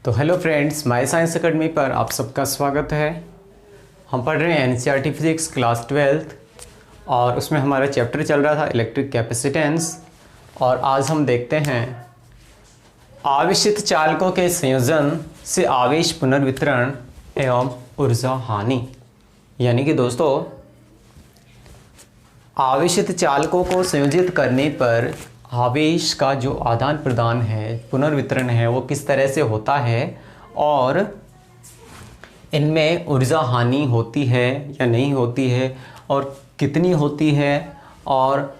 तो hello friends, my science academy पर आप सबका स्वागत है। हम पढ़ रहे हैं एनसीईआरटी फिजिक्स क्लास 12th और उसमें हमारा चैप्टर चल रहा था इलेक्ट्रिक कैपेसिटेंस। और आज हम देखते हैं आवेशित चालकों के संयोजन से आवेश पुनर्वितरण एवं ऊर्जा हानि। यानी कि दोस्तों, आवेशित चालकों को संयोजित करने पर आवेश का जो आदान प्रदान है, पुनर्वितरण है, वो किस तरह से होता है और इनमें ऊर्जा हानि होती है या नहीं होती है और कितनी होती है और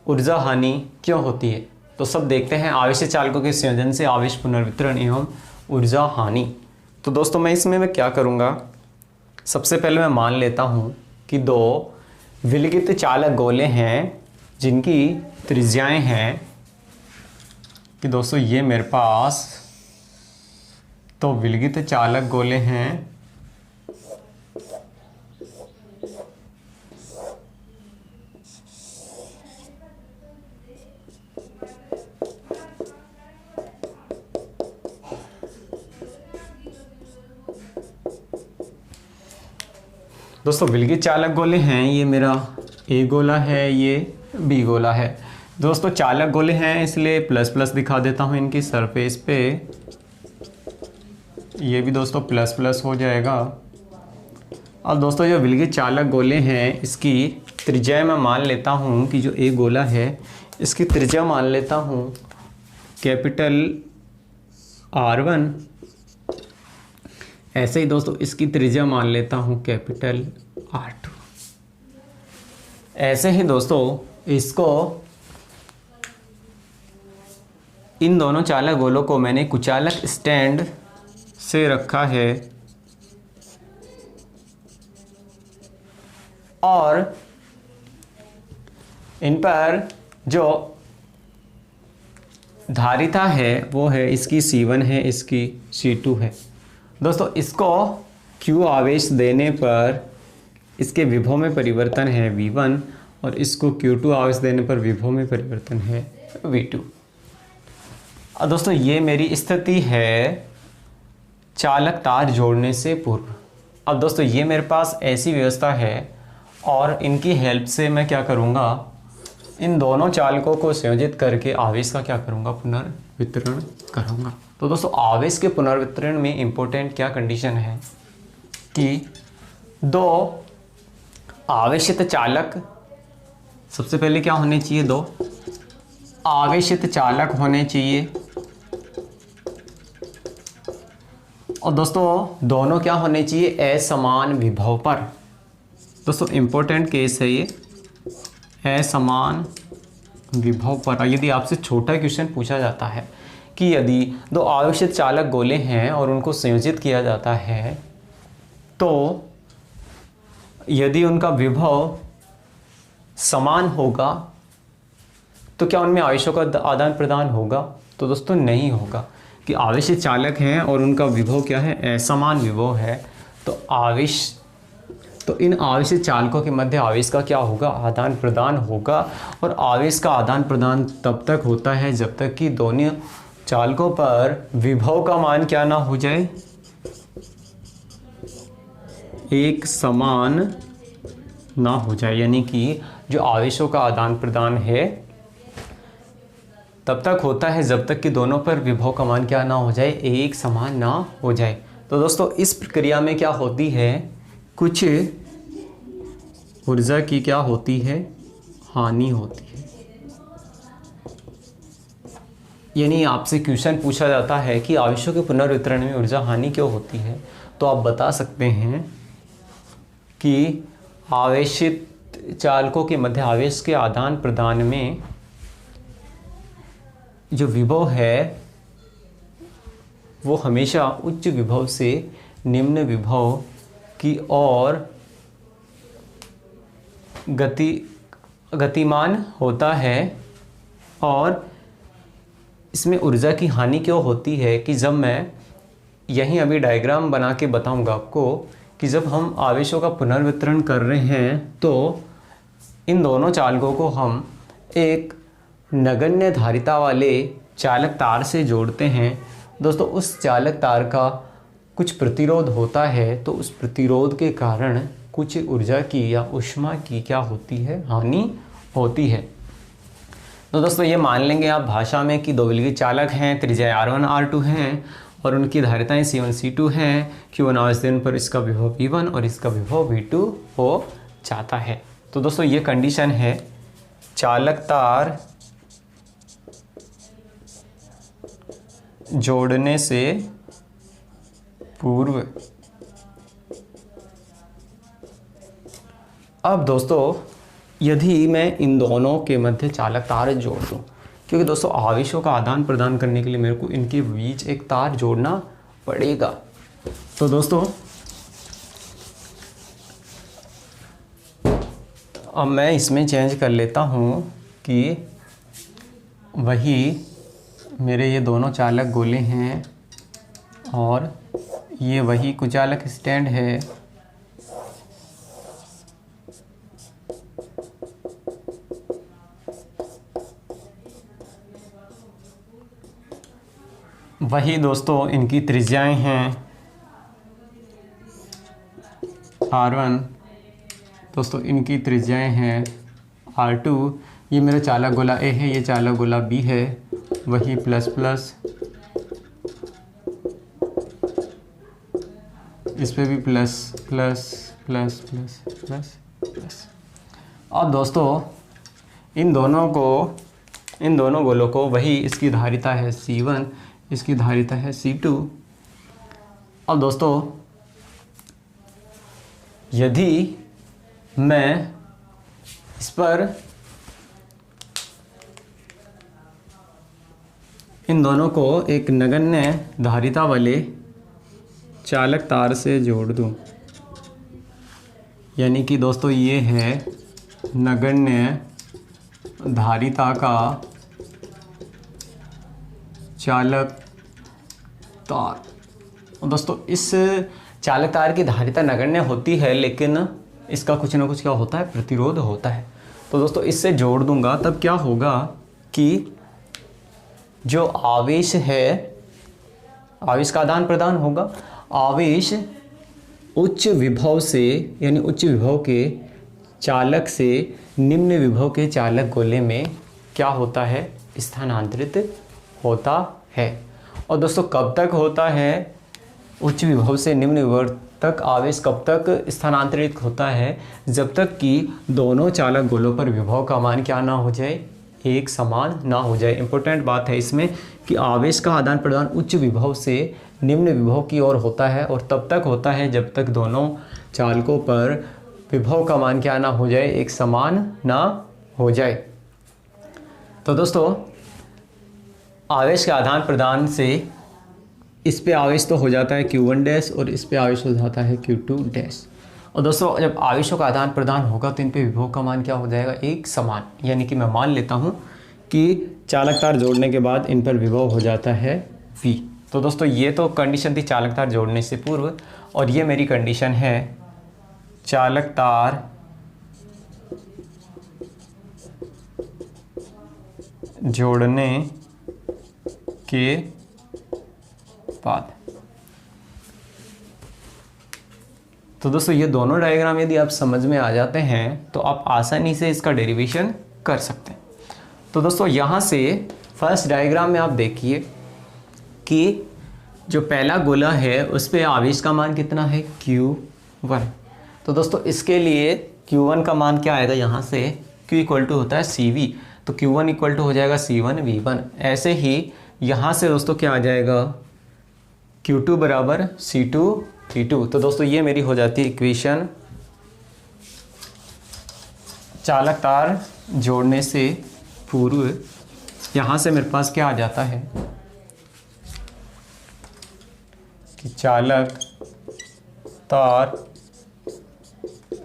ऊर्जा हानि क्यों होती है, तो सब देखते हैं आवेशित चालकों के संयोजन से आवेश पुनर्वितरण एवं ऊर्जा हानि। तो दोस्तों, मैं क्या करूँगा, सबसे पहले मैं मान लेता हूँ कि दो विलगित चालक गोले हैं जिनकी त्रिज्याएं हैं कि दोस्तों ये मेरे पास तो विलगित चालक गोले हैं दोस्तों विलगित चालक गोले हैं। ये मेरा ए गोला है, ये बी गोला है। दोस्तों चालक गोले हैं इसलिए प्लस प्लस दिखा देता हूँ इनकी सरफेस पे। ये भी दोस्तों प्लस प्लस हो जाएगा। और दोस्तों जो विलगित चालक गोले हैं इसकी त्रिज्या मैं मान लेता हूँ कि जो ए गोला है इसकी त्रिज्या मान लेता हूँ कैपिटल R1। ऐसे ही दोस्तों इसकी त्रिज्या मान लेता हूँ कैपिटल R2। ऐसे ही दोस्तों इसको, इन दोनों चालक गोलों को मैंने कुचालक स्टैंड से रखा है और इन पर जो धारिता है वो है इसकी C1 है, इसकी C2 है। दोस्तों इसको Q आवेश देने पर इसके विभव में परिवर्तन है V1 और इसको Q2 आवेश देने पर विभव में परिवर्तन है V2। अब दोस्तों ये मेरी स्थिति है चालक तार जोड़ने से पूर्व। अब दोस्तों ये मेरे पास ऐसी व्यवस्था है और इनकी हेल्प से मैं क्या करूँगा, इन दोनों चालकों को संयोजित करके आवेश का क्या करूँगा, पुनर्वितरण करूँगा। तो दोस्तों आवेश के पुनर्वितरण में इम्पोर्टेंट क्या कंडीशन है कि दो आवेशित चालक, सबसे पहले क्या होने चाहिए, दो आवेशित चालक होने चाहिए। और दोस्तों दोनों क्या होने चाहिए, असमान विभव पर। दोस्तों इंपॉर्टेंट केस है ये, असमान विभव पर। यदि आपसे छोटा क्वेश्चन पूछा जाता है कि यदि दो आवेशित चालक गोले हैं और उनको संयोजित किया जाता है तो यदि उनका विभव समान होगा तो क्या उनमें आवेशों का आदान प्रदान होगा, तो दोस्तों नहीं होगा। कि आवेशित चालक हैं और उनका विभव क्या है, असमान विभव है, तो इन आवेशित चालकों के मध्य आवेश का क्या होगा, आदान प्रदान होगा। और आवेश का आदान प्रदान तब तक होता है जब तक कि दोनों चालकों पर विभव का मान क्या ना हो जाए, एक समान ना हो जाए। यानी कि जो आवेशों का आदान प्रदान है तब तक होता है जब तक कि दोनों पर विभव का मान क्या ना हो जाए, एक समान ना हो जाए। तो दोस्तों इस प्रक्रिया में क्या होती है, कुछ ऊर्जा की क्या होती है, हानि होती है। यानी आपसे क्वेश्चन पूछा जाता है कि आवेशों के पुनर्वितरण में ऊर्जा हानि क्यों होती है, तो आप बता सकते हैं कि आवेशित चालकों के मध्य आवेश के आदान प्रदान में जो विभव है वो हमेशा उच्च विभव से निम्न विभव की ओर गतिमान होता है। और इसमें ऊर्जा की हानि क्यों होती है कि जब मैं यहीं अभी डायग्राम बना के बताऊंगा आपको कि जब हम आवेशों का पुनर्वितरण कर रहे हैं तो इन दोनों चालकों को हम एक नगण्य धारिता वाले चालक तार से जोड़ते हैं दोस्तों उस चालक तार का कुछ प्रतिरोध होता है, तो उस प्रतिरोध के कारण कुछ ऊर्जा की या ऊष्मा की क्या होती है, हानि होती है। तो दोस्तों ये मान लेंगे आप भाषा में कि दो विलगी चालक हैं, त्रिज्या R1 R2 हैं और उनकी धारिताएं C1 C2 हैं। Q1 आवेश देने पर इसका विभव V1 और इसका विभव V2 हो जाता है। तो दोस्तों ये कंडीशन है चालक तार जोड़ने से पूर्व। अब दोस्तों यदि मैं इन दोनों के मध्य चालक तार जोड़ दूं, क्योंकि दोस्तों आवेशों का आदान प्रदान करने के लिए मेरे को इनके बीच एक तार जोड़ना पड़ेगा। तो दोस्तों अब मैं इसमें चेंज कर लेता हूं कि वही मेरे ये दोनों चालक गोले हैं और ये वही कुचालक स्टैंड है। वही दोस्तों इनकी त्रिज्याएं हैं R1, दोस्तों इनकी त्रिज्याएं हैं R2। ये मेरा चालक गोला A है, ये चालक गोला B है, वही प्लस प्लस, इस पे भी plus plus plus plus plus plus. अब दोस्तों इन दोनों गोलों को वही इसकी धारिता है C1, इसकी धारिता है C2। अब दोस्तों यदि मैं इस पर इन दोनों को एक नगण्य धारिता वाले चालक तार से जोड़ दूं, यानी कि दोस्तों ये है नगण्य धारिता का चालक तार। और दोस्तों इस चालक तार की धारिता नगण्य होती है, लेकिन इसका कुछ ना कुछ क्या होता है, प्रतिरोध होता है। तो दोस्तों इससे जोड़ दूंगा तब क्या होगा कि जो आवेश है, आवेश का आदान प्रदान होगा। आवेश उच्च विभव से यानी उच्च विभव के चालक से निम्न विभव के चालक गोले में क्या होता है, स्थानांतरित होता है। और दोस्तों कब तक होता है, उच्च विभव से निम्न विभव तक आवेश कब तक स्थानांतरित होता है, जब तक कि दोनों चालक गोलों पर विभव का मान क्या ना हो जाए, एक समान ना हो जाए। इंपॉर्टेंट बात है इसमें कि आवेश का आदान प्रदान उच्च विभव से निम्न विभव की ओर होता है और तब तक होता है जब तक दोनों चालकों पर विभव का मान क्या ना हो जाए, एक समान ना हो जाए। तो दोस्तों आवेश के आदान प्रदान से इस पे आवेश तो हो जाता है Q1 डैश और इस पे आवेश हो जाता है Q2 डैश। और दोस्तों जब आवेशों का आदान प्रदान होगा तो इन पे विभव का मान क्या हो जाएगा, एक समान। यानी कि मैं मान लेता हूँ कि चालक तार जोड़ने के बाद इन पर विभव हो जाता है V। तो दोस्तों ये तो कंडीशन थी चालक तार जोड़ने से पूर्व, और ये मेरी कंडीशन है चालक तार जोड़ने के बाद। तो दोस्तों ये दोनों डायग्राम यदि आप समझ में आ जाते हैं तो आप आसानी से इसका डेरिवेशन कर सकते हैं। तो दोस्तों यहाँ से फर्स्ट डायग्राम में आप देखिए कि जो पहला गोला है उस पे आवेश का मान कितना है, Q1। तो दोस्तों इसके लिए Q1 का मान क्या आएगा, यहाँ से Q इक्वल टू होता है CV, तो Q1 इक्वल टू हो जाएगा C1 V1। ऐसे ही यहाँ से दोस्तों क्या आ जाएगा, Q2 बराबर C2 V2। तो दोस्तों ये मेरी हो जाती है इक्वेशन चालक तार जोड़ने से पूर्व। यहाँ से मेरे पास क्या आ जाता है कि चालक तार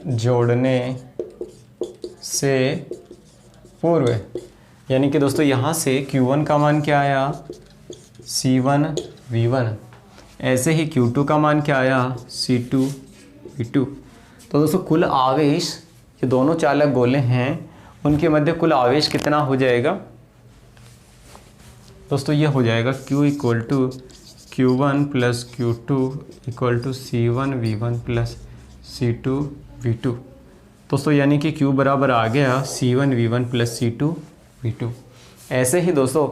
जोड़ने से पूर्व, यानी कि दोस्तों यहाँ से Q1 का मान क्या आया, C1 V1। ऐसे ही Q2 का मान क्या आया, C2 V2। तो दोस्तों कुल आवेश, ये दोनों चालक गोले हैं उनके मध्य कुल आवेश कितना हो जाएगा दोस्तों, ये हो जाएगा Q equal to Q1 plus Q2 equal to C1V1 plus C2V2। दोस्तों यानी कि Q बराबर आ गया C1V1 प्लस C2V2। ऐसे ही दोस्तों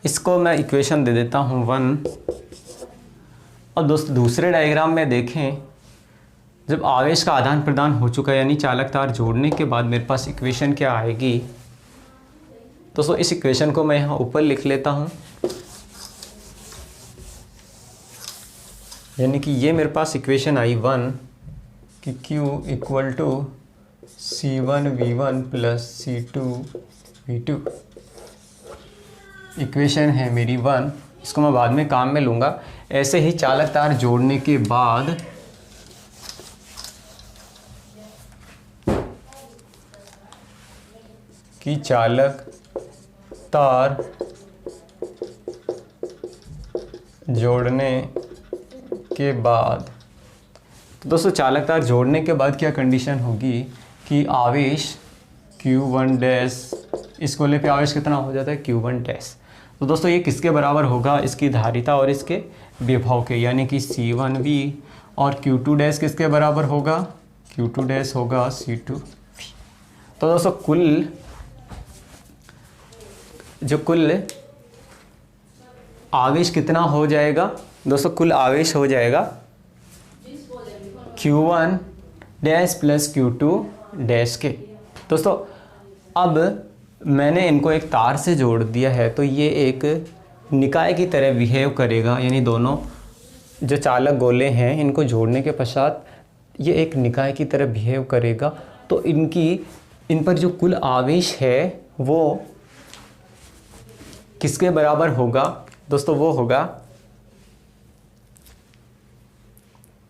इसको मैं इक्वेशन दे देता हूँ 1। और दोस्तों दूसरे डायग्राम में देखें, जब आवेश का आदान प्रदान हो चुका है यानी चालक तार जोड़ने के बाद मेरे पास इक्वेशन क्या आएगी। दोस्तों इस इक्वेशन को मैं यहाँ ऊपर लिख लेता हूँ, यानी कि ये मेरे पास इक्वेशन आई 1 कि Q equal to C1V1 plus C2V2। Equation है मेरी 1, इसको मैं बाद में काम में लूँगा। ऐसे ही चालक तार जोड़ने के बाद कि चालक तार जोड़ने के बाद, तो दोस्तों चालक तार जोड़ने के बाद क्या कंडीशन होगी कि आवेश Q1 डैश, इस गोले पे आवेश कितना हो जाता है Q1 डैश। तो दोस्तों ये किसके बराबर होगा, इसकी धारिता और इसके विभव के, यानी कि C1V। और Q2 डैश किसके बराबर होगा, Q2 डैश होगा C2V। तो दोस्तों कुल आवेश कितना हो जाएगा, दोस्तों कुल आवेश हो जाएगा Q1 dash plus Q2 dash के। दोस्तों अब मैंने इनको एक तार से जोड़ दिया है, तो ये एक निकाय की तरह बिहेव करेगा, यानी दोनों जो चालक गोले हैं इनको जोड़ने के पश्चात ये एक निकाय की तरह बिहेव करेगा। तो इन पर जो कुल आवेश है वो किसके बराबर होगा, दोस्तों वो होगा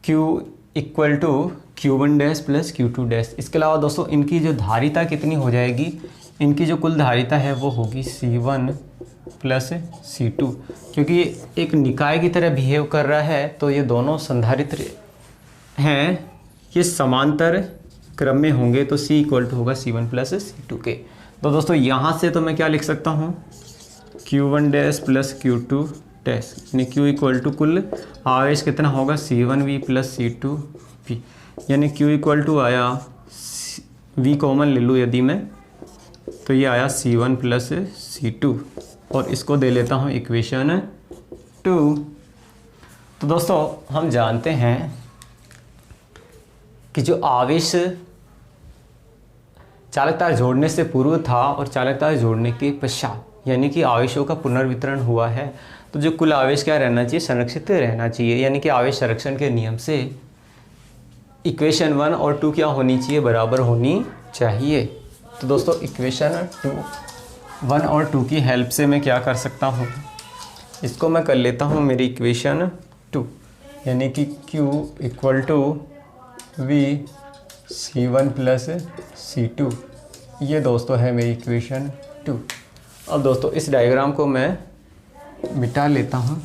Q equal to Q1 dash plus Q2 dash. इसके अलावा दोस्तों इनकी जो धारिता कितनी हो जाएगी, इनकी जो कुल धारिता है वो होगी C1 प्लस C2। क्योंकि एक निकाय की तरह बिहेव कर रहा है तो ये दोनों संधारित्र हैं, ये समांतर क्रम में होंगे, तो C इक्वल टू होगा C1 प्लस C2 के। तो दोस्तों यहाँ से तो मैं क्या लिख सकता हूँ, Q1 dash plus Q2 dash, यानी Q इक्वल टू कुल आवेश कितना होगा C1V प्लस C2V, यानी Q इक्वल टू आया, V कॉमन ले लूँ यदि मैं, तो ये आया C1 प्लस C2। और इसको दे लेता हूँ इक्वेशन 2। तो दोस्तों हम जानते हैं कि जो आवेश चालक तार जोड़ने से पूर्व था और चालक तार जोड़ने के पश्चात, यानी कि आवेशों का पुनर्वितरण हुआ है, तो जो कुल आवेश क्या रहना चाहिए, संरक्षित रहना चाहिए। यानी कि आवेश संरक्षण के नियम से इक्वेशन 1 और 2 क्या होनी चाहिए, बराबर होनी चाहिए। तो दोस्तों इक्वेशन 1 और 2 की हेल्प से मैं क्या कर सकता हूँ, इसको मैं कर लेता हूँ मेरी इक्वेशन 2, यानी कि Q equal to V C1 plus C2। ये दोस्तों है मेरी इक्वेशन 2। अब दोस्तों इस डायग्राम को मैं मिटा लेता हूँ।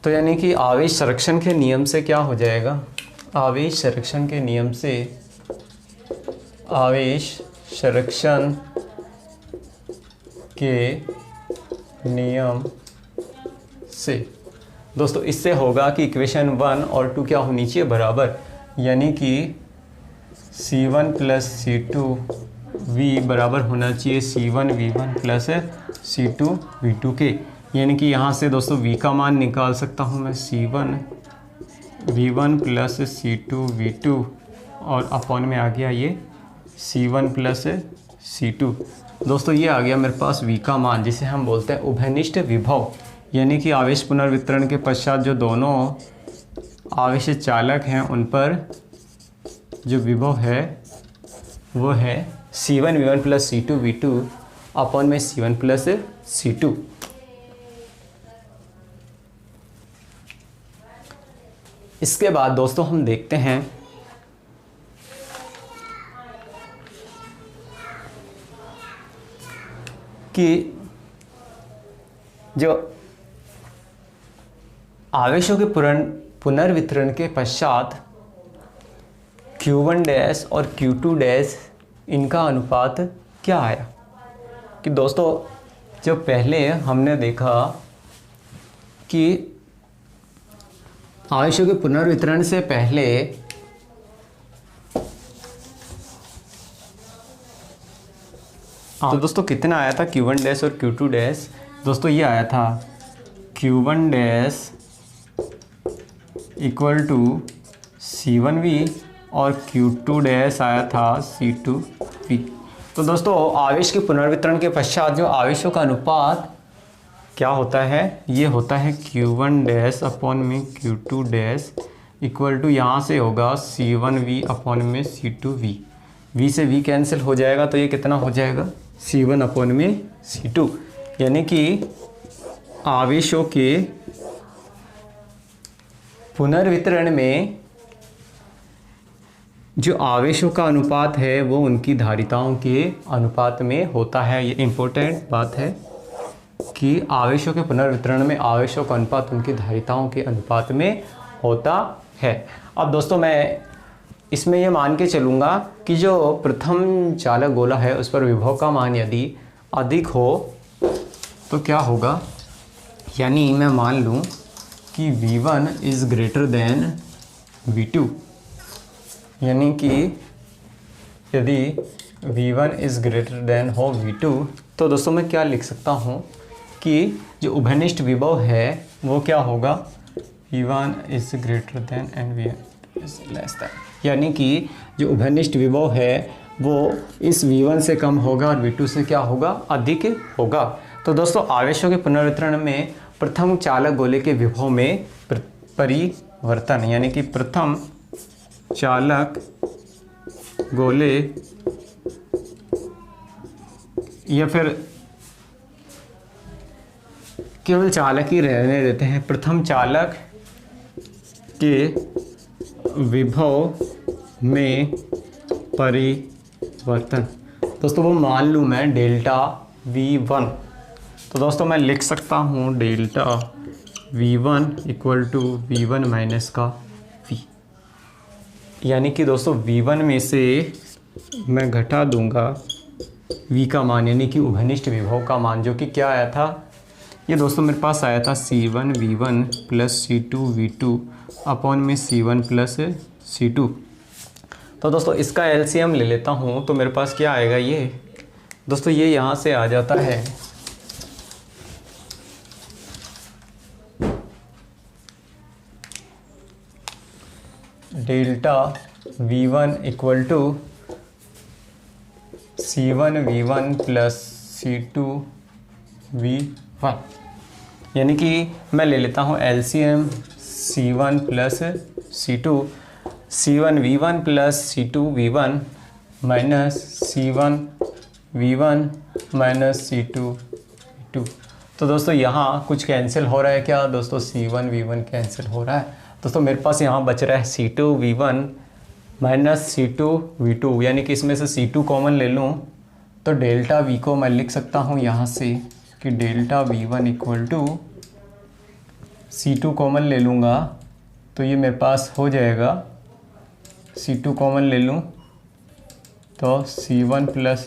तो यानी कि आवेश संरक्षण के नियम से क्या हो जाएगा, आवेश संरक्षण के नियम से, आवेश संरक्षण के नियम से दोस्तों इससे होगा कि इक्वेशन 1 और 2 क्या होनी चाहिए, बराबर, यानी कि C1 प्लस C2V बराबर होना चाहिए C1V1 प्लस C2V2 के। यानी कि यहाँ से दोस्तों V का मान निकाल सकता हूँ मैं C1V1 प्लस C2V2 और अपॉन में आ गया ये C1 प्लस C2। दोस्तों ये आ गया मेरे पास V का मान, जिसे हम बोलते हैं उभयनिष्ठ विभव, यानी कि आवेश पुनर्वितरण के पश्चात जो दोनों आवेश चालक हैं उन पर जो विभव है वो है C1V1 प्लस C2V2 अपॉन में C1 प्लस C2। इसके बाद दोस्तों हम देखते हैं कि जो आवेशों के पुनर्वितरण के पश्चात Q1 डैश और Q2 डैश इनका अनुपात क्या आया? कि दोस्तों जो पहले हमने देखा कि आवेशों के पुनर्वितरण से पहले तो दोस्तों कितना आया था Q1 डैश और Q2 डैश? दोस्तों ये आया था Q1 dash equal to C1V और Q2 डैश आया था C2V। तो दोस्तों आवेश के पुनर्वितरण के पश्चात जो आवेशों का अनुपात क्या होता है, ये होता है Q1 डैश अपॉन में Q2 डैश इक्वल टू यहाँ से होगा C1V अपॉन में C2V। V से V कैंसिल हो जाएगा तो ये कितना हो जाएगा C1 अपॉन में C2। यानी कि आवेशों के पुनर्वितरण में जो आवेशों का अनुपात है वो उनकी धारिताओं के अनुपात में होता है। ये इम्पोर्टेंट बात है कि आवेशों के पुनर्वितरण में आवेशों का अनुपात उनकी धारिताओं के अनुपात में होता है। अब दोस्तों मैं इसमें ये मान के चलूँगा कि जो प्रथम चालक गोला है उस पर विभव का मान यदि अधिक हो तो क्या होगा, यानी मैं मान लूँ कि V1 is greater then V2, यानी कि यदि V1 इज़ ग्रेटर देन हो V2 तो दोस्तों मैं क्या लिख सकता हूँ कि जो उभयनिष्ठ विभव है वो क्या होगा, V1 is greater then and V1 is less than, यानी कि जो उभयनिष्ठ विभव है वो इस V1 से कम होगा और V2 से क्या होगा, अधिक होगा। तो दोस्तों आवेशों के पुनर्वितरण में प्रथम चालक गोले के विभव में परिवर्तन, यानी कि प्रथम चालक गोले या फिर केवल चालक ही रहने देते हैं, प्रथम चालक के विभव में परिवर्तन। दोस्तों वो मान लूँ मैं डेल्टा V1, तो दोस्तों मैं लिख सकता हूँ delta V1 equal to V1 minus का V, यानी कि दोस्तों V1 में से मैं घटा दूंगा V का मान, यानी कि उभयनिष्ठ विभव का मान, जो कि क्या आया था, ये दोस्तों मेरे पास आया था C1V1 प्लस C2V2 अपॉन में C1 प्लस C2। तो दोस्तों इसका LCM ले लेता हूँ तो मेरे पास क्या आएगा, ये दोस्तों ये यहाँ से आ जाता है delta V1 equal to C1V1 plus C2V1, यानी कि मैं ले लेता हूँ LCM C1 plus C2, C1V1 plus C2V1 minus C1V1 minus C2V2। तो दोस्तों यहाँ कुछ कैंसिल हो रहा है क्या दोस्तों, C1V1 कैंसिल हो रहा है। दोस्तों मेरे पास यहाँ बच रहा है C2V1 माइनस C2V2, यानी कि इसमें से C2 कॉमन ले लूँ तो डेल्टा V को मैं लिख सकता हूँ यहाँ से कि delta V1 equal to C2 common ले लूँगा तो ये मेरे पास हो जाएगा, C2 कॉमन ले लूँ तो C1 प्लस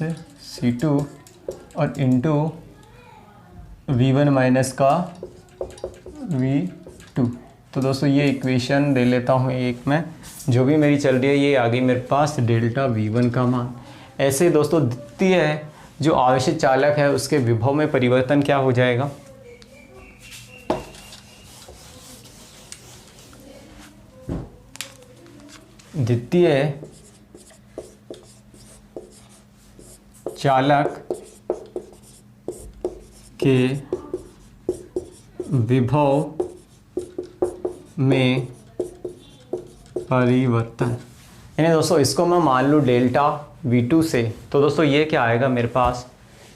C2 और इंटू V1 माइनस का V2। तो दोस्तों ये इक्वेशन दे लेता हूँ एक में, जो भी मेरी चल रही है ये आ गई मेरे पास डेल्टा V1 का मान। ऐसे दोस्तों द्वितीय है जो आवेशित चालक है उसके विभव में परिवर्तन क्या हो जाएगा, द्वितीय चालक के विभव में परिवर्तन, यानी दोस्तों इसको मैं मान लूँ डेल्टा V2 से, तो दोस्तों ये क्या आएगा मेरे पास,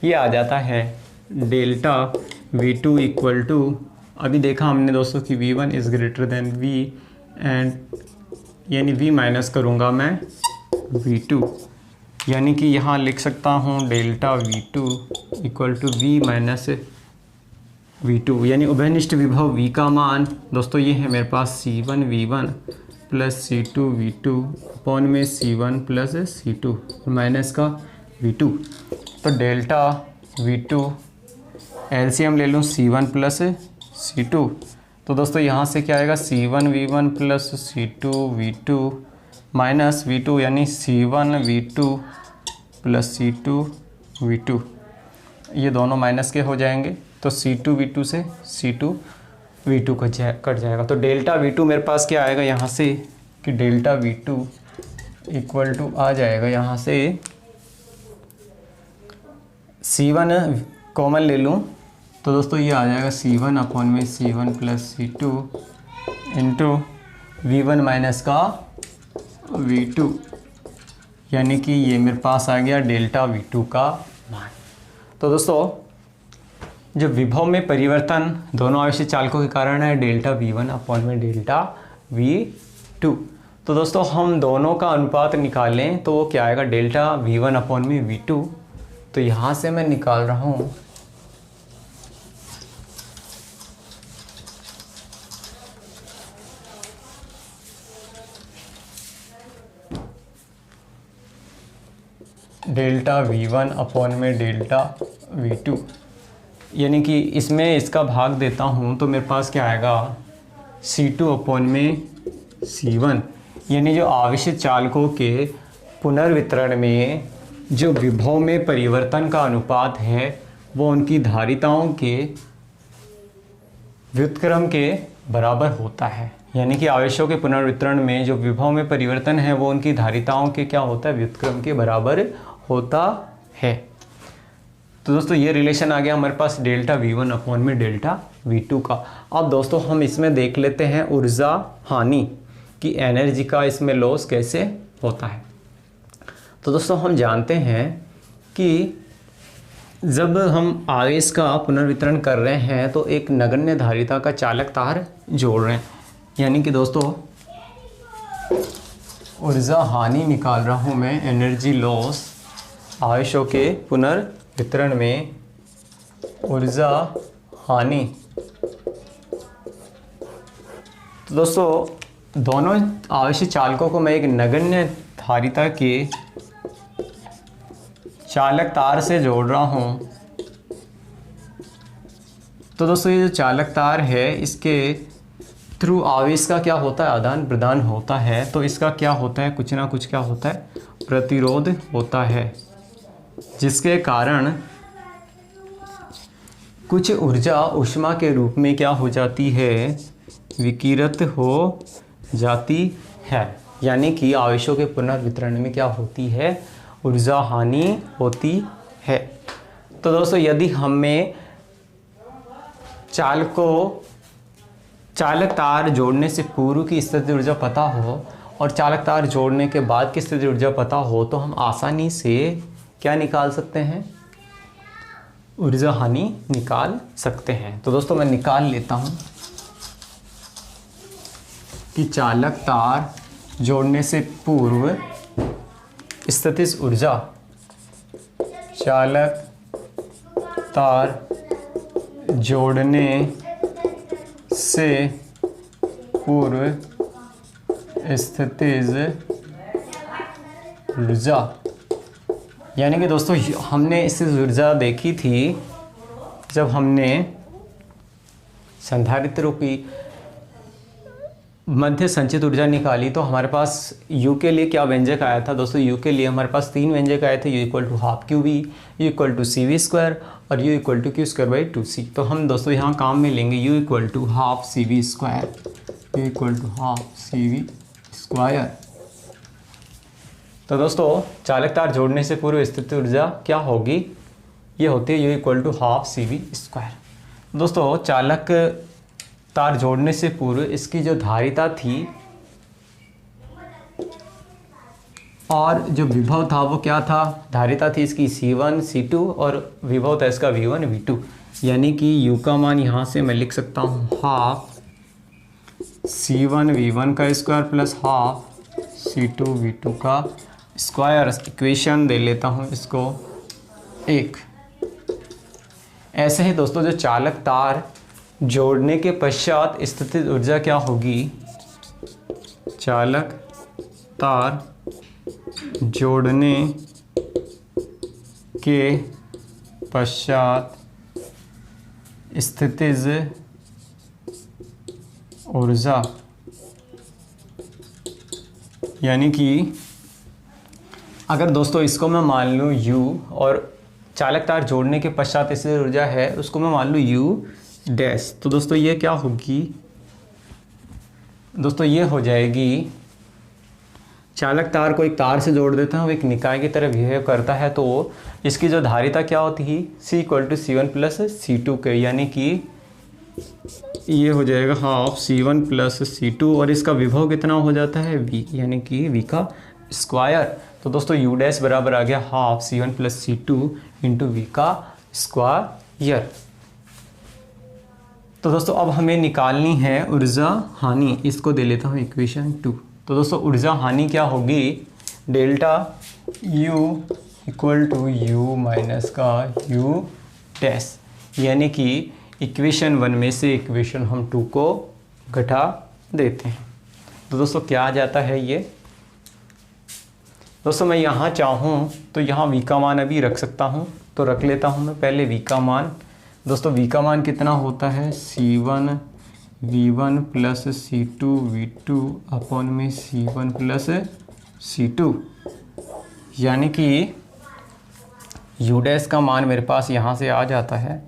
ये आ जाता है डेल्टा V2 इक्वल टू, अभी देखा हमने दोस्तों कि V1 is greater than V and यानी V माइनस करूँगा मैं V2, यानी कि यहाँ लिख सकता हूँ delta V2 equal to V minus V2, यानी उभयनिष्ठ विभव V का मान दोस्तों ये है मेरे पास C1V1 प्लस C2V2 अपॉन में C1 प्लस C2 माइनस का V2। तो डेल्टा V2 एलसीएम ले लूँ C1 प्लस C2। तो दोस्तों यहाँ से क्या आएगा C1V1 plus C2V2 minus V2 यानी C1V2 प्लस C2V2। ये दोनों माइनस के हो जाएंगे तो C2V2 से C2V2 कट जाएगा। तो डेल्टा V2 मेरे पास क्या आएगा यहाँ से कि डेल्टा V2 इक्वल टू आ जाएगा यहाँ से C1 कॉमन ले लूँ तो दोस्तों ये आ जाएगा C1 अपॉन में C1 plus C2 into V1 minus का V2 यानी कि ये मेरे पास आ गया डेल्टा V2 का मान। तो दोस्तों जो विभव में परिवर्तन दोनों आवेशी चालकों के कारण है डेल्टा V1 अपॉन में डेल्टा V2। तो दोस्तों हम दोनों का अनुपात निकालें तो वो क्या आएगा डेल्टा V1 अपॉन में V2। तो यहाँ से मैं निकाल रहा हूँ डेल्टा V1 अपॉन में डेल्टा V2 यानी कि इसमें इसका भाग देता हूँ तो मेरे पास क्या आएगा C2 अपॉन में C1 यानी जो आवेशित चालकों के पुनर्वितरण में जो विभव में परिवर्तन का अनुपात है वो उनकी धारिताओं के व्युत्क्रम के बराबर होता है। यानी कि आवेशों के पुनर्वितरण में जो विभव में परिवर्तन है वो उनकी धारिताओं के क्या होता है व्युत्क्रम के बराबर होता है। तो दोस्तों ये रिलेशन आ गया हमारे पास डेल्टा V1 अपॉन में डेल्टा V2 का। अब दोस्तों हम इसमें देख लेते हैं ऊर्जा हानि की एनर्जी का इसमें लॉस कैसे होता है। तो दोस्तों हम जानते हैं कि जब हम आवेश का पुनर्वितरण कर रहे हैं तो एक नगण्य धारिता का चालक तार जोड़ रहे हैं। यानी कि दोस्तों ऊर्जा हानि निकाल रहा हूँ मैं एनर्जी लॉस आवेशों के पुनर्वितरण में ऊर्जा हानि। तो दोस्तों दोनों आवेशी चालकों को मैं एक नगण्य धारिता के चालक तार से जोड़ रहा हूँ। तो दोस्तों ये जो चालक तार है इसके थ्रू आवेश का क्या होता है आदान प्रदान होता है। तो इसका क्या होता है कुछ ना कुछ क्या होता है प्रतिरोध होता है जिसके कारण कुछ ऊर्जा ऊष्मा के रूप में क्या हो जाती है विकिरित हो जाती है। यानी कि आवेशों के पुनर्वितरण में क्या होती है ऊर्जा हानि होती है। तो दोस्तों यदि हमें चालक तार जोड़ने से पूर्व की स्थिति ऊर्जा पता हो और चालक तार जोड़ने के बाद की स्थिति ऊर्जा पता हो तो हम आसानी से क्या निकाल सकते हैं ऊर्जा हानि निकाल सकते हैं। तो दोस्तों मैं निकाल लेता हूं कि चालक तार जोड़ने से पूर्व स्थितिज ऊर्जा चालक तार जोड़ने से पूर्व स्थितिज ऊर्जा यानी कि दोस्तों हमने इससे ऊर्जा देखी थी जब हमने संधारित्र की मध्य संचित ऊर्जा निकाली। तो हमारे पास U के लिए क्या व्यंजक आया था दोस्तों U के लिए हमारे पास तीन व्यंजक आए थे U equal to half QV, U equal to CV square और U equal to Q square by 2C। तो हम दोस्तों यहाँ काम में लेंगे U equal to half CV square U equal to half CV square. तो दोस्तों चालक तार जोड़ने से पूर्व स्थिति ऊर्जा क्या होगी ये होती है U equal to half CV square. दोस्तों चालक तार जोड़ने से पूर्व इसकी जो धारिता थी और जो विभव था वो क्या था धारिता थी इसकी C1 C2 और विभव था इसका V1 V2। यानी कि U का मान यहाँ से मैं लिख सकता हूँ हाफ C1 V1 का square plus half C2 V2 का स्क्वायर। इक्वेशन दे लेता हूँ इसको 1। ऐसे ही दोस्तों जो चालक तार जोड़ने के पश्चात स्थितिज ऊर्जा क्या होगी चालक तार जोड़ने के पश्चात स्थितिज ऊर्जा, यानी कि अगर दोस्तों इसको मैं मान लूँ U और चालक तार जोड़ने के पश्चात स्थितिज ऊर्जा है उसको मैं मान लूँ U डैश, तो दोस्तों ये क्या होगी, दोस्तों ये हो जाएगी, चालक तार को एक तार से जोड़ देता हूँ, एक निकाय की तरह बिहेव करता है, तो इसकी जो धारिता क्या होती है C = C1 + C2 के, यानी कि ये हो जाएगा हाफ C1 + C2 और इसका विभव कितना हो जाता है V, यानी कि V का स्क्वायर। तो दोस्तों U डैश बराबर आ गया हाफ C1 + C2 × V का स्क्वायर। तो दोस्तों अब हमें निकालनी है ऊर्जा हानि, इसको दे लेता हूँ इक्वेशन 2। तो दोस्तों ऊर्जा हानि क्या होगी, डेल्टा U = U माइनस का U डैश, यानी कि इक्वेशन 1 में से इक्वेशन हम 2 को घटा देते हैं। तो दोस्तों क्या आ जाता है ये, दोस्तों मैं यहाँ चाहूँ तो यहाँ V का मान अभी रख सकता हूँ, तो रख लेता हूँ मैं पहले V का मान। दोस्तों V का मान कितना होता है C1 V1 + C2 V2 upon में C1 + C2, यानी कि U डैश का मान मेरे पास यहाँ से आ जाता है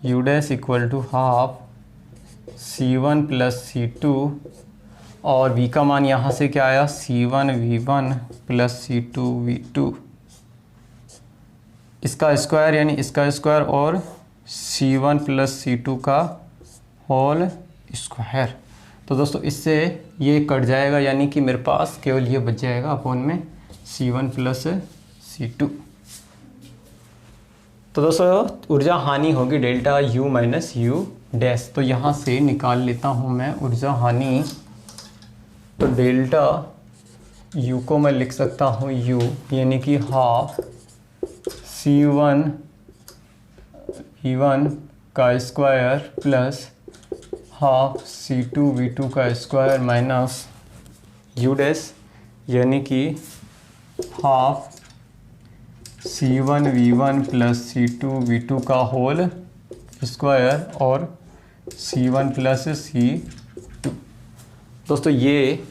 U dash = half C1 + C2 और V का मान यहाँ से क्या आया C1 V1 + C2 V2, इसका स्क्वायर यानी इसका स्क्वायर और C1 + C2 का होल स्क्वायर। तो दोस्तों इससे ये कट जाएगा, यानी कि मेरे पास केवल ये बच जाएगा अपॉन में C1 + C2। तो दोस्तों ऊर्जा हानि होगी डेल्टा U - U डैश, तो यहाँ से निकाल लेता हूँ मैं ऊर्जा हानि। तो डेल्टा U को मैं लिख सकता हूँ U, यानी कि हाफ C1 V1 का square plus half C2 V2 का स्क्वायर माइनस U डैश, यानी कि half C1 V1 + C2 V2 का होल स्क्वायर और C1 + C2। दोस्तों ये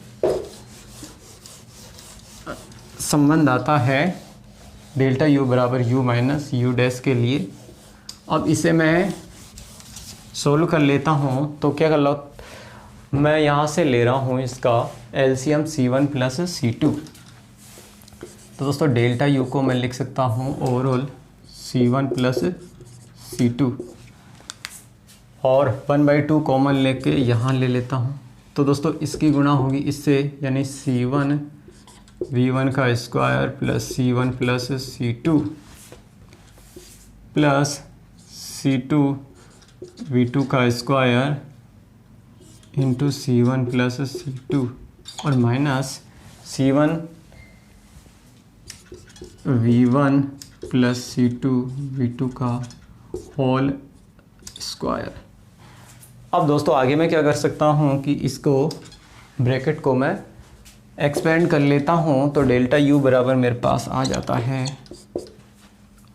संबंध आता है डेल्टा U बराबर U माइनस U डैश के लिए। अब इसे मैं सोल्व कर लेता हूँ, तो क्या कर लो, मैं यहाँ से ले रहा हूँ इसका एलसीएम C1 + C2। तो दोस्तों डेल्टा U को मैं लिख सकता हूँ ओवरऑल C1 + C2 और 1/2 कॉमन लेके यहाँ ले लेता हूँ। तो दोस्तों इसकी गुणा होगी इससे, यानी C1 V1 का square plus C1 + C2 plus C2 V2 का स्क्वायर इंटू C1 + C2 और minus C1 V1 + C2 V2 का होल स्क्वायर। अब दोस्तों आगे मैं क्या कर सकता हूँ कि इसको ब्रैकेट को मैं एक्सपेंड कर लेता हूँ, तो डेल्टा U बराबर मेरे पास आ जाता है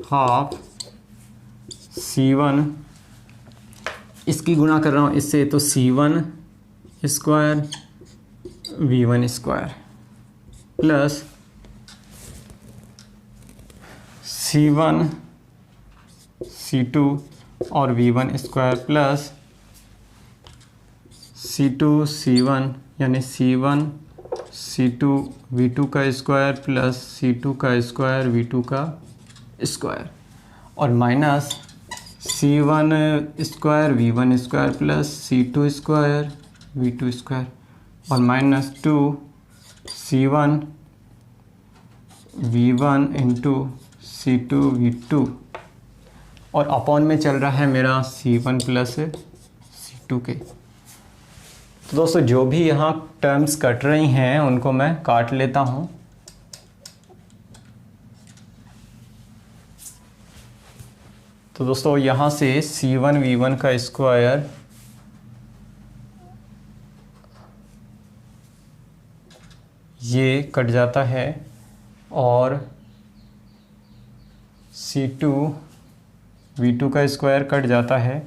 हाफ C1, इसकी गुणा कर रहा हूँ इससे, तो C1 square V1 square plus C1 C2 और V1 square plus C2 C1 यानी C1 C2 V2 का स्क्वायर प्लस C2 का स्क्वायर V2 का स्क्वायर और minus C1 square V1 square plus C2 square V2 square और minus 2 C1 V1 into C2 V2 और upon में चल रहा है मेरा C1 + C2 के। तो दोस्तों जो भी यहाँ टर्म्स कट रही हैं उनको मैं काट लेता हूँ। तो दोस्तों यहाँ से C1 V1 का स्क्वायर ये कट जाता है और C2 V2 का स्क्वायर कट जाता है।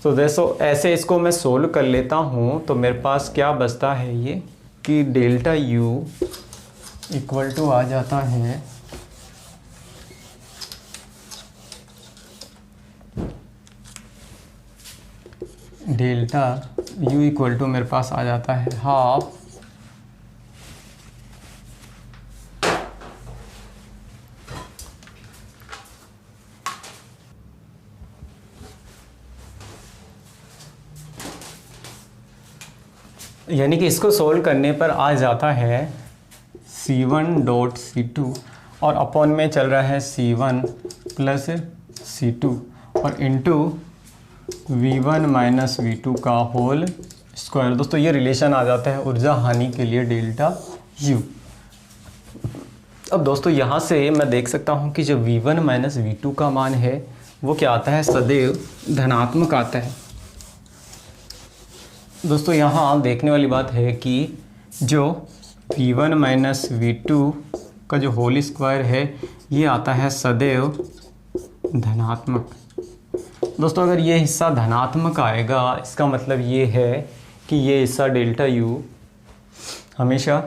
तो दोस्तों ऐसे इसको मैं सोल्व कर लेता हूँ तो मेरे पास क्या बचता है ये कि डेल्टा U इक्वल टू आ जाता है डेल्टा U इक्वल टू मेरे पास आ जाता है हाफ यानी कि इसको सोल्व करने पर आ जाता है C1 डॉट C2 और अपॉन में चल रहा है C1 प्लस C2 और इंटू V1 माइनस V2 का होल स्क्वायर। दोस्तों ये रिलेशन आ जाता है ऊर्जा हानि के लिए डेल्टा U। अब दोस्तों यहाँ से मैं देख सकता हूँ कि जो V1 माइनस V2 का मान है वो क्या आता है, सदैव धनात्मक आता है। दोस्तों यहाँ देखने वाली बात है कि जो V1 माइनस V2 का जो होल स्क्वायर है ये आता है सदैव धनात्मक। दोस्तों अगर ये हिस्सा धनात्मक आएगा इसका मतलब ये है कि ये हिस्सा डेल्टा U हमेशा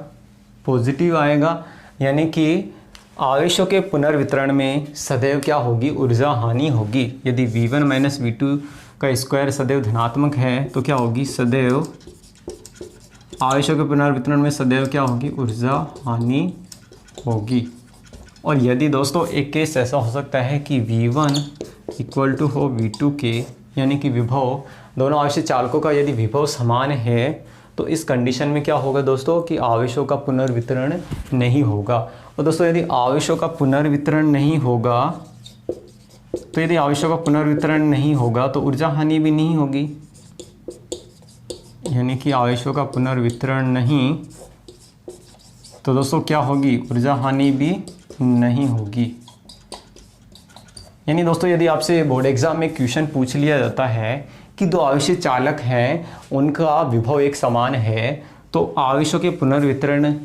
पॉजिटिव आएगा, यानी कि आवेशों के पुनर्वितरण में सदैव क्या होगी, ऊर्जा हानि होगी। यदि V1 माइनस V2 का स्क्वायर सदैव धनात्मक है तो क्या होगी, सदैव आवेशों के पुनर्वितरण में सदैव क्या होगी, ऊर्जा हानि होगी। और यदि दोस्तों एक केस ऐसा हो सकता है कि V1 इक्वल टू हो V2 के, यानी कि विभव, दोनों आवेश चालकों का यदि विभव समान है तो इस कंडीशन में क्या होगा दोस्तों कि आवेशों का पुनर्वितरण नहीं होगा। और दोस्तों यदि आवेशों का पुनर्वितरण नहीं होगा तो यदि आवेशों का पुनर्वितरण नहीं होगा तो ऊर्जा हानि भी नहीं होगी, यानी कि आवेशों का पुनर्वितरण नहीं तो दोस्तों क्या होगी, ऊर्जा हानि भी नहीं होगी। यानी दोस्तों यदि आपसे बोर्ड एग्जाम में क्वेश्चन पूछ लिया जाता है कि दो आवेशित चालक हैं उनका विभव एक समान है तो आवेशों के पुनर्वितरण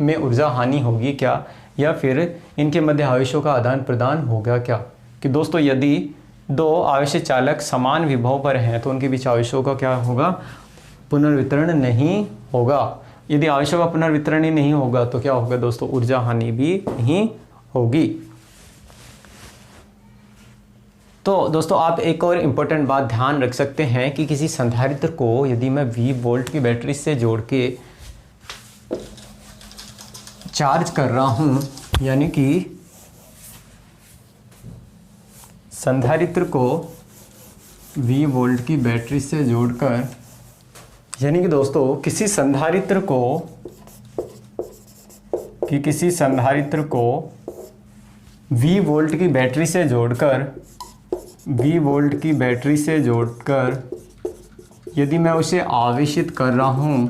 में ऊर्जा हानि होगी क्या, या फिर इनके मध्य आवेशों का आदान प्रदान होगा क्या। कि दोस्तों यदि दो आवेशित चालक समान विभव पर हैं तो उनके बीच आवेशों का क्या होगा, पुनर्वितरण नहीं होगा। यदि आवेशों का पुनर्वितरण ही नहीं होगा तो क्या होगा दोस्तों, ऊर्जा हानि भी नहीं होगी। तो दोस्तों आप एक और इम्पोर्टेंट बात ध्यान रख सकते हैं कि किसी संधारित्र को यदि मैं 20 वोल्ट की बैटरी से जोड़ के चार्ज कर रहा हूं, यानी कि संधारित्र को 20 वोल्ट की बैटरी से जोड़कर, यानी कि दोस्तों किसी संधारित्र को 20 वोल्ट की बैटरी से जोड़कर 20 वोल्ट की बैटरी से जोड़कर यदि मैं उसे आवेशित कर रहा हूं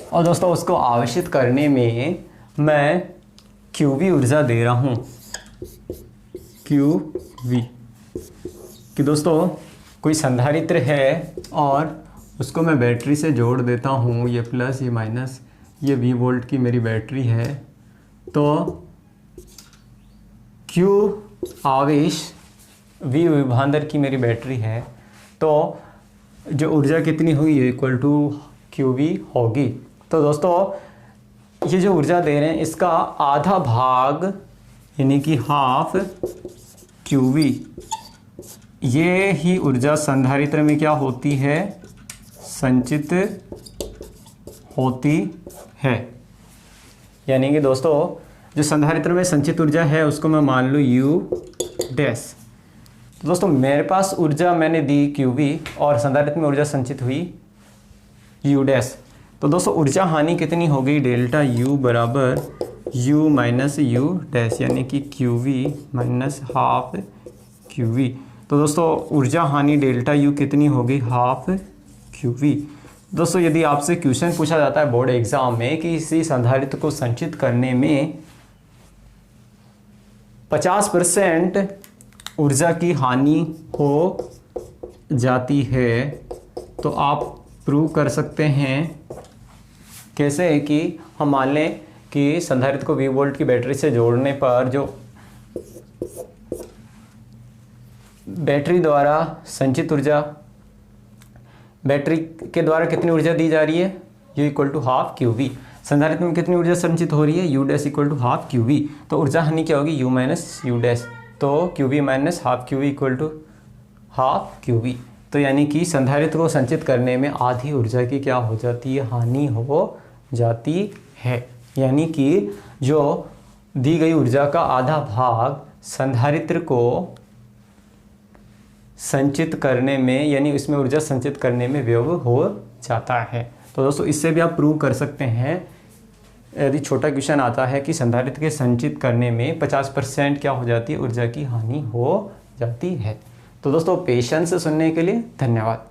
और दोस्तों उसको आवेशित करने में मैं QV ऊर्जा दे रहा हूं, QV, कि दोस्तों कोई संधारित्र है और उसको मैं बैटरी से जोड़ देता हूं, ये प्लस ये माइनस, ये 20 वोल्ट की मेरी बैटरी है, तो Q आवेश V विभवांतर की मेरी बैटरी है तो जो ऊर्जा कितनी हुई है, इक्वल टू QV होगी। तो दोस्तों ये जो ऊर्जा दे रहे हैं इसका आधा भाग यानी कि हाफ QV, ये ही ऊर्जा संधारित्र में क्या होती है, संचित होती है। यानी कि दोस्तों जो संधारित्र में संचित ऊर्जा है उसको मैं मान लूँ U डैश। तो दोस्तों मेरे पास ऊर्जा मैंने दी QV और संधारित्र में ऊर्जा संचित हुई U डैश। तो दोस्तों ऊर्जा हानि कितनी हो गई, डेल्टा U बराबर U माइनस U डैश, यानी कि QV माइनस हाफ QV। तो दोस्तों ऊर्जा हानि डेल्टा U कितनी हो गई, हाफ QV। दोस्तों यदि आपसे क्वेश्चन पूछा जाता है बोर्ड एग्जाम में कि इसी संधारित्र को संचित करने में 50% ऊर्जा की हानि हो जाती है तो आप प्रूव कर सकते हैं। कैसे है कि हम मान लें कि संधारित्र को 20 वोल्ट की बैटरी से जोड़ने पर जो बैटरी द्वारा संचित ऊर्जा, बैटरी के द्वारा कितनी ऊर्जा दी जा रही है, U equal to half Q V. संधारित्र में कितनी ऊर्जा संचित हो रही है, U dash equal to half Q V. तो ऊर्जा हानि क्या होगी, U माइनस यू डैश। तो Q V minus half Q V equal to half Q V. तो यानी कि संधारित्र को संचित करने में आधी ऊर्जा की क्या हो जाती है, हानि हो जाती है। यानी कि जो दी गई ऊर्जा का आधा भाग संधारित्र को संचित करने में, यानी उसमें ऊर्जा संचित करने में व्यय हो जाता है। तो दोस्तों इससे भी आप प्रूव कर सकते हैं। यदि छोटा क्वेश्चन आता है कि संधारित्र के संचित करने में 50% क्या हो जाती है, ऊर्जा की हानि हो जाती है। तो दोस्तों पेशेंस से सुनने के लिए धन्यवाद।